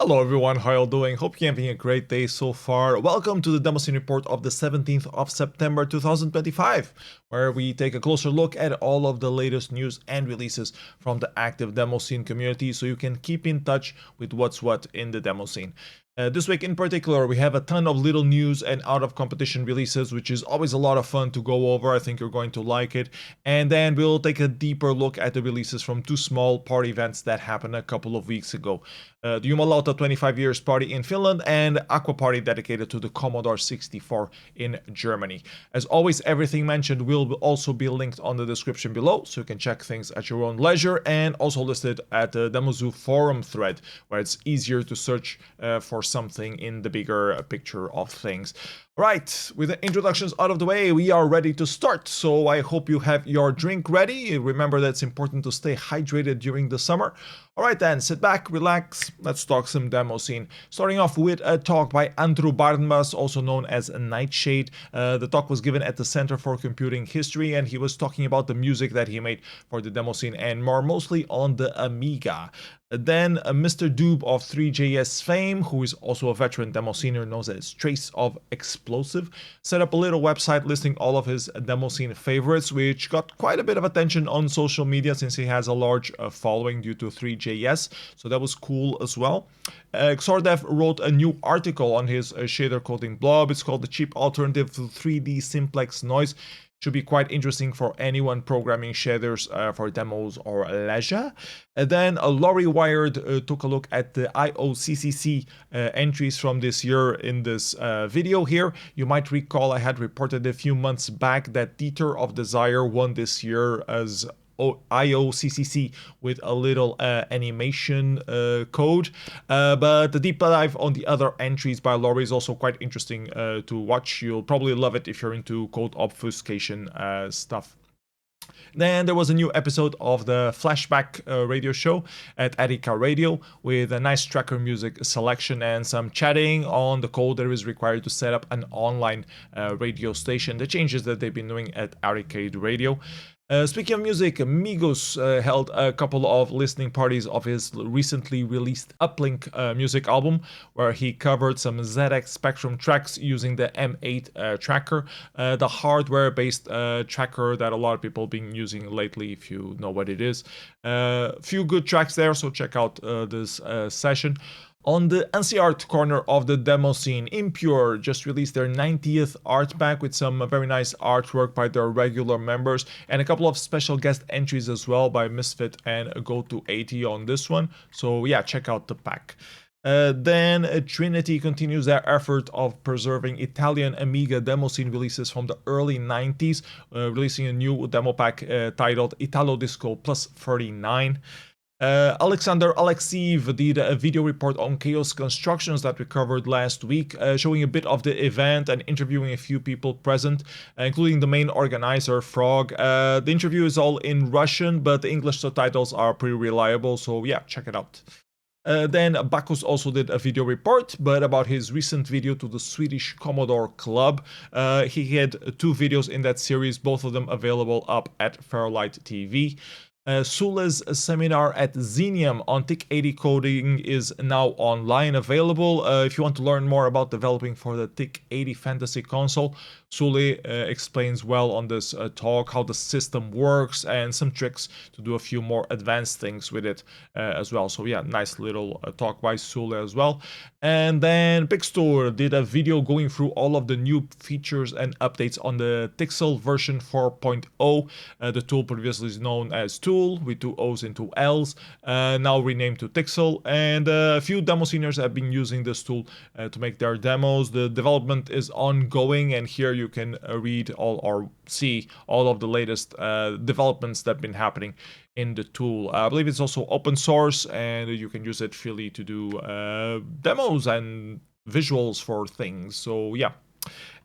Hello everyone, how are you doing? Hope you're having a great day so far. Welcome to the Demoscene report of the 17th of September 2025, where we take a closer look at all of the latest news and releases from the active Demoscene community so you can keep in touch with what's what in the Demoscene. This week in particular, we have a ton of little news and out of competition releases, which is always a lot of fun to go over. I think you're going to like it. And then we'll take a deeper look at the releases from two small party events that happened a couple of weeks ago. The Jumalauta 25 years party in Finland and ACQUA Party dedicated to the Commodore 64 in Germany. As always, everything mentioned will also be linked on the description below, so you can check things at your own leisure, and also listed at the Demoscene forum thread, where it's easier to search for something in the bigger picture of things. Right, with the introductions out of the way, we are ready to start. So I hope you have your drink ready. Remember that it's important to stay hydrated during the summer. Alright then, sit back, relax, let's talk some Demoscene. Starting off with a talk by Barnabas, also known as Nightshade. The talk was given at the Center for Computing History, and he was talking about the music that he made for the Demoscene and more, mostly on the Amiga. Then mr.doob of 3JS fame, who is also a veteran Demoscener known as Trace of Explosive, set up a little website listing all of his Demoscene favorites, which got quite a bit of attention on social media since he has a large following due to 3JS, so that was cool as well. Xordev wrote a new article on his shader coding blog. It's called The Cheap Alternative to 3D Simplex Noise. Should be quite interesting for anyone programming shaders for demos or leisure. And then LaurieWired took a look at the IOCCC entries from this year in this video here. You might recall I had reported a few months back that Theater of Desire won this year as IOCCC with a little animation code, but the deep dive on the other entries by Laurie is also quite interesting to watch. You'll probably love it if you're into code obfuscation stuff. Then there was a new episode of the Flashback radio show at Attica Radio with a nice tracker music selection and some chatting on the code that is required to set up an online radio station, the changes that they've been doing at Arcade Radio. Speaking of music, Megus held a couple of listening parties of his recently released Uplink music album, where he covered some ZX Spectrum tracks using the M8 tracker, the hardware-based tracker that a lot of people have been using lately, if you know what it is. Few good tracks there, so check out this session. On the NC corner of the Demoscene, Impure just released their 90th art pack with some very nice artwork by their regular members and a couple of special guest entries as well by Misfit and Go280 on this one. So yeah, check out the pack. Then Trinity continues their effort of preserving Italian Amiga Demoscene releases from the early 90s, releasing a new demo pack titled ItaloDisco Plus 39. Alekseev did a video report on Chaos Constructions that we covered last week, showing a bit of the event and interviewing a few people present, including the main organizer, Frog. The interview is all in Russian, but the English subtitles are pretty reliable, so yeah, check it out. Then Bacchus also did a video report, but about his recent video to the Swedish Commodore Club. He had two videos in that series, both of them available up at FairLight TV. Sule's seminar at Xenium on TiXL coding is now online available. If you want to learn more about developing for the TiXL fantasy console, Sule explains well on this talk how the system works and some tricks to do a few more advanced things with it as well. So yeah, nice little talk by Sule as well. And then Pixtor did a video going through all of the new features and updates on the TiXL version 4.0. The tool previously known as Tool with two O's and two L's, now renamed to TiXL. And a few Demosceners have been using this tool to make their demos. The development is ongoing, and here you can read all or see all of the latest developments that have been happening in the tool. I believe it's also open source, and you can use it freely to do demos and visuals for things. So yeah.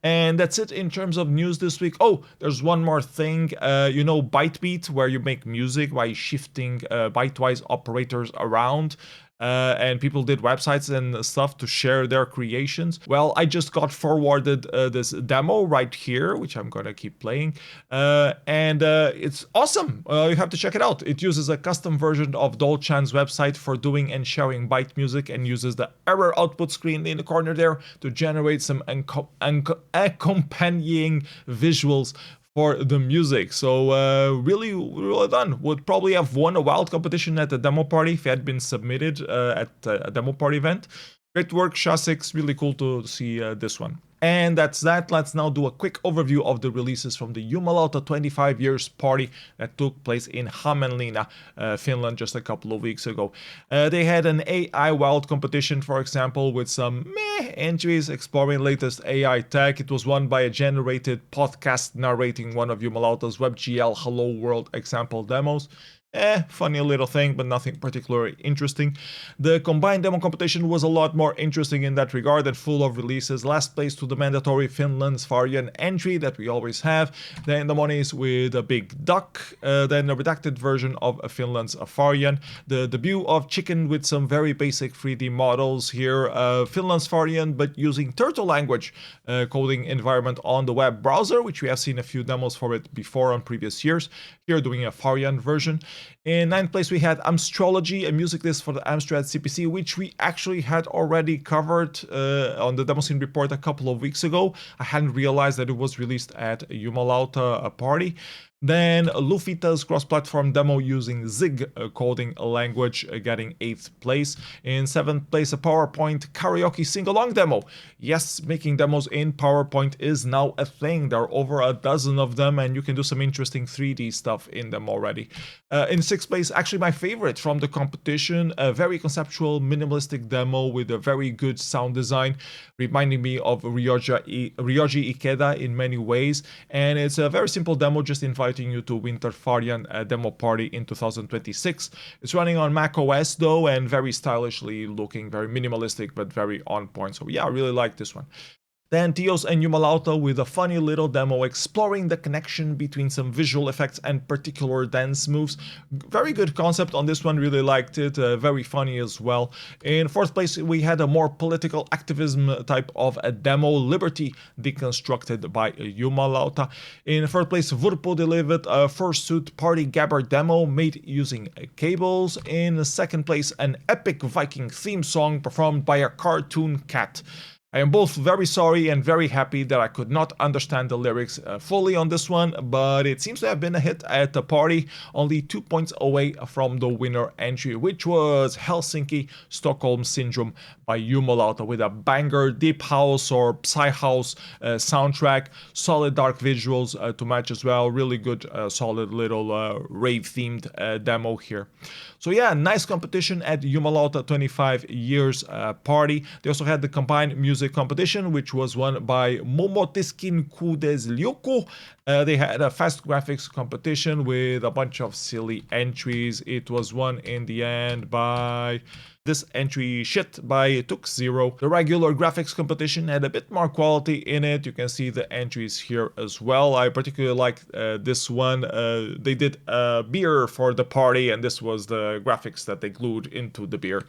And that's it in terms of news this week. Oh, there's one more thing. You know Bytebeat, where you make music by shifting byte-wise operators around. and people did websites and stuff to share their creations. Well, I just got forwarded this demo right here, which I'm gonna keep playing, and it's awesome. You have to check it out. It uses a custom version of Dolchan's website for doing and sharing byte music, and uses the error output screen in the corner there to generate some accompanying visuals for the music. So really well done. Would probably have won a wild competition at the demo party if it had been submitted at a demo party event. Great work, CHASYXX. Really cool to see this one. And that's that. Let's now do a quick overview of the releases from the Jumalauta 25 years party that took place in Hämeenlinna, Finland, just a couple of weeks ago. They had an AI Wild competition, for example, with some meh entries exploring latest AI tech. It was won by a generated podcast narrating one of Jumalauta's WebGL Hello World example demos. Funny little thing, but nothing particularly interesting. The combined demo competition was a lot more interesting in that regard and full of releases. Last place to the mandatory Finland's Farian entry that we always have. Then the monies with a big duck. Then a redacted version of Finland's Farian. The debut of Chicken with some very basic 3D models here. Finland's Farian, but using turtle language coding environment on the web browser, which we have seen a few demos for it before on previous years. Here doing a Farian version. In 9th place we had Amstrology, a music list for the Amstrad CPC, which we actually had already covered on the Demoscene report a couple of weeks ago. I hadn't realized that it was released at Jumalauta party. Then Lufita's cross-platform demo using Zig coding language getting 8th place. In 7th place, a PowerPoint karaoke sing-along demo. Yes, making demos in PowerPoint is now a thing. There are over a dozen of them, and you can do some interesting 3D stuff in them already. In 6th place, actually my favorite from the competition, a very conceptual, minimalistic demo with a very good sound design, reminding me of Ryoji Ikeda in many ways. And it's a very simple demo, just inviting you to Winter Farian demo party in 2026. It's running on Mac OS though, and very stylishly looking, very minimalistic, but very on point. So yeah, I really like this one. Then Tios and Jumalauta with a funny little demo exploring the connection between some visual effects and particular dance moves. Very good concept on this one, really liked it, very funny as well. In 4th place we had a more political activism type of a demo, Liberty, deconstructed by Jumalauta. In 3rd place Vurpo delivered a fursuit party gabber demo made using cables. In 2nd place an epic Viking theme song performed by a cartoon cat. I am both very sorry and very happy that I could not understand the lyrics fully on this one, but it seems to have been a hit at the party, only 2 points away from the winner entry, which was Helsinki Stockholm Syndrome by Jumalauta with a banger deep house or psy house soundtrack, solid dark visuals to match as well, really good solid little rave themed demo here. So yeah, nice competition at Jumalauta 25 years party. They also had the combined music competition, which was won by Momotiskin Kudesliuku. They had a fast graphics competition with a bunch of silly entries. It was won in the end by this entry shit by TiXL. The regular graphics competition had a bit more quality in it. You can see the entries here as well. I particularly like this one. They did a beer for the party, and this was the graphics that they glued into the beer.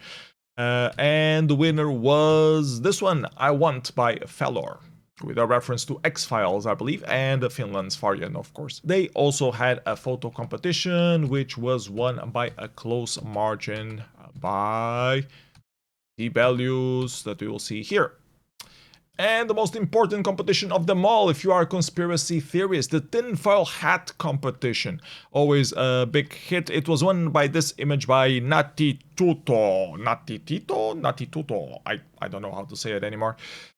And the winner was this one, I Want by Fellor, with a reference to X-Files, I believe, and Finland's Farian, of course. They also had a photo competition, which was won by a close margin by Tibelius, that we will see here. And the most important competition of them all, if you are a conspiracy theorist, the tinfoil hat competition. Always a big hit. It was won by this image by Natituto. I don't know how to say it anymore.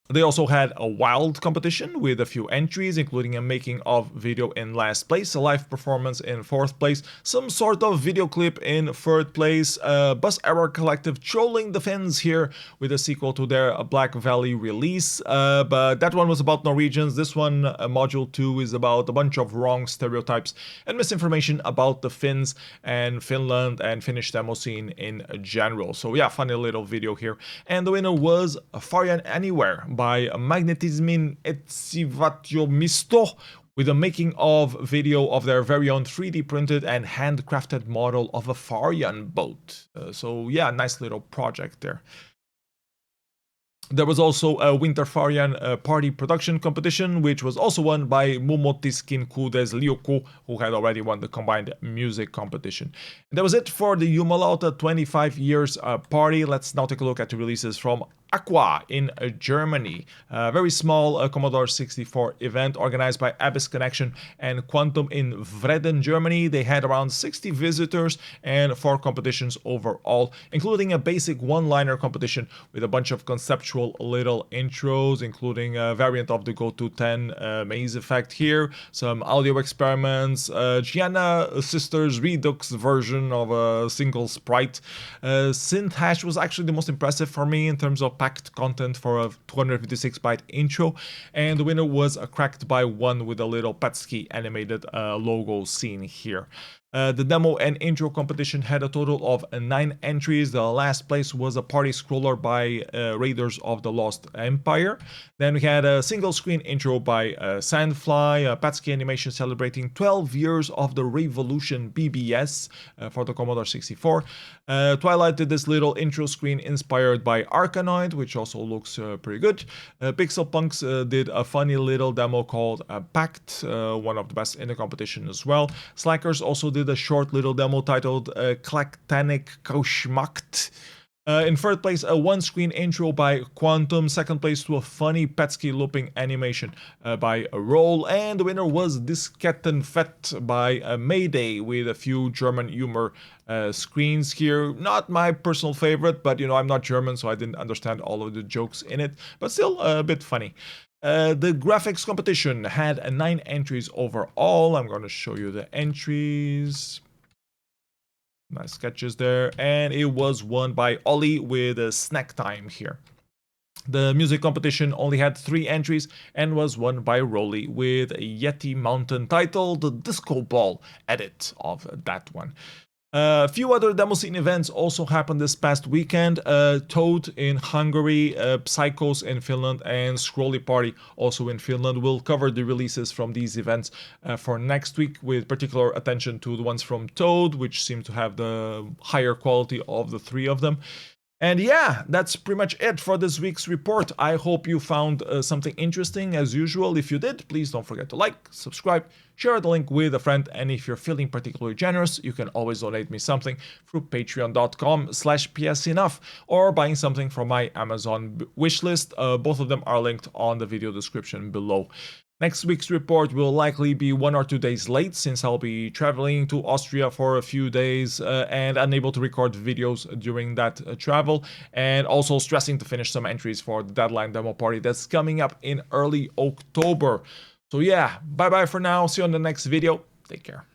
They also had a wild competition with a few entries, including a making of video in last place, a live performance in 4th place, some sort of video clip in 3rd place, Bus Error Collective trolling the fans here with a sequel to their Black Valley release, but that one was about Norwegians. This one, Module 2, is about a bunch of wrong stereotypes and misinformation about the Finns and Finland and Finnish Demoscene in general. So yeah, funny little video here. And the winner was Farian Anywhere by Magnetismin Etsivatiomisto, with a making of video of their very own 3D printed and handcrafted model of a Farian boat. So yeah, nice little project there. There was also a Winter Farian Party production competition, which was also won by Momotiskin Kudes Lyoko, who had already won the combined music competition. And that was it for the Jumalauta 25 years party. Let's now take a look at the releases from ACQUA in Germany. A very small Commodore 64 event organized by Abyss Connection and Quantum in Vreden, Germany. They had around 60 visitors and 4 competitions overall, including a basic one-liner competition with a bunch of conceptual little intros, including a variant of the Go-To-10 maze effect here, some audio experiments, Gianna Sisters Redux version of a single sprite. Synth Hash was actually the most impressive for me in terms of packed content for a 256-byte intro, and the winner was cracked by one with a little Petsky animated logo scene here. The demo and intro competition had a total of 9 entries. The last place was a party scroller by Raiders of the Lost Empire. Then we had a single screen intro by Sandfly, a Petsky animation celebrating 12 years of the Revolution BBS for the Commodore 64. Twilight did this little intro screen inspired by Arkanoid, which also looks pretty good. Pixel Punks did a funny little demo called Pact, one of the best in the competition as well. Slackers also did a short little demo titled Klaktanic Kauschmacht. In third place, a one-screen intro by Quantum. Second place to a funny Petsky looping animation by Roll. And the winner was Diskettenfett by Mayday, with a few German humor screens here. Not my personal favorite, but you know, I'm not German, so I didn't understand all of the jokes in it, but still a bit funny. The graphics competition had 9 entries overall. I'm going to show you the entries. Nice sketches there. And it was won by Ollie with a Snack Time here. The music competition only had 3 entries and was won by Rolly with a Yeti Mountain titled the Disco Ball edit of that one. A few other Demoscene events also happened this past weekend. Toad in Hungary, Psychos in Finland, and Scrolly Party also in Finland. We'll cover the releases from these events for next week, with particular attention to the ones from Toad, which seem to have the higher quality of the 3 of them. And yeah, that's pretty much it for this week's report. I hope you found something interesting as usual. If you did, please don't forget to like, subscribe, share the link with a friend, and if you're feeling particularly generous, you can always donate me something through patreon.com/psenough or buying something from my Amazon wishlist. Both of them are linked on the video description below. Next week's report will likely be 1 or 2 days late, since I'll be traveling to Austria for a few days and unable to record videos during that travel, and also stressing to finish some entries for the deadline demo party that's coming up in early October. So yeah, bye bye for now, see you on the next video, take care.